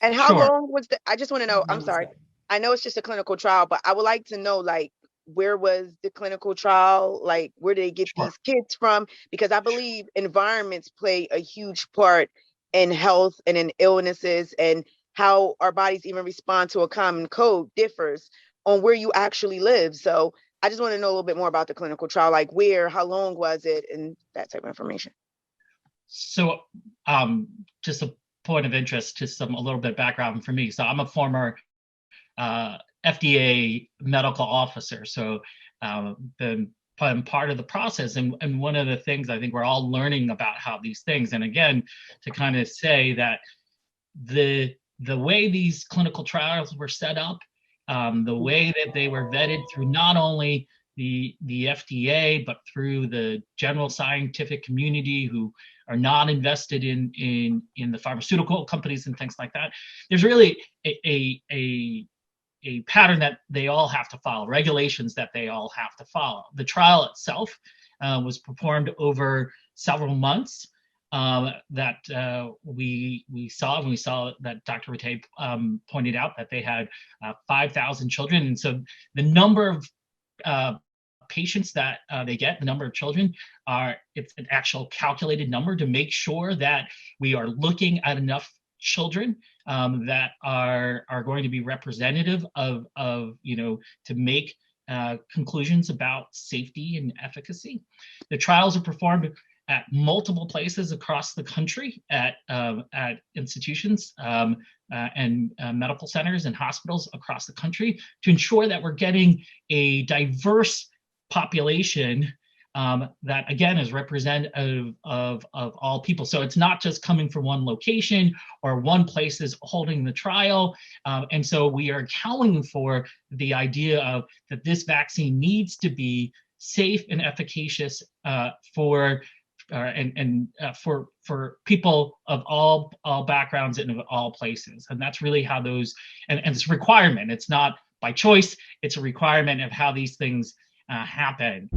And how Sure. long was the, I just want to know, I'm sorry. I know it's just a clinical trial, but I would like to know, like, where was the clinical trial? Like, where did they get Sure. these kids from? Because I believe environments play a huge part in health and in illnesses, and how our bodies even respond to a common cold differs on where you actually live. So I just want to know a little bit more about the clinical trial, like where, how long was it, and that type of information. So, um, just a point of interest, just a little bit of background for me. So, I'm a former FDA medical officer. So, been part of the process, and one of the things I think we're all learning about how these things, and again, to kind of say that the way these clinical trials were set up, the way that they were vetted through not only the FDA but through the general scientific community who are not invested in the pharmaceutical companies and things like that. There's really a pattern that they all have to follow, regulations that they all have to follow. The trial itself was performed over several months. That we saw, and we saw that Dr. Rattay pointed out that they had 5,000 children, and so the number of uh, patients that they get, the number of children, it's an actual calculated number to make sure that we are looking at enough children that are going to be representative of to make conclusions about safety and efficacy. The trials are performed at multiple places across the country at institutions and medical centers and hospitals across the country to ensure that we're getting a diverse population that again is representative of all people. So it's not just coming from one location or one place is holding the trial. And so we are accounting for the idea of that this vaccine needs to be safe and efficacious for people of all backgrounds and of all places. And that's really how those, and it's a requirement. It's not by choice, it's a requirement of how these things happen.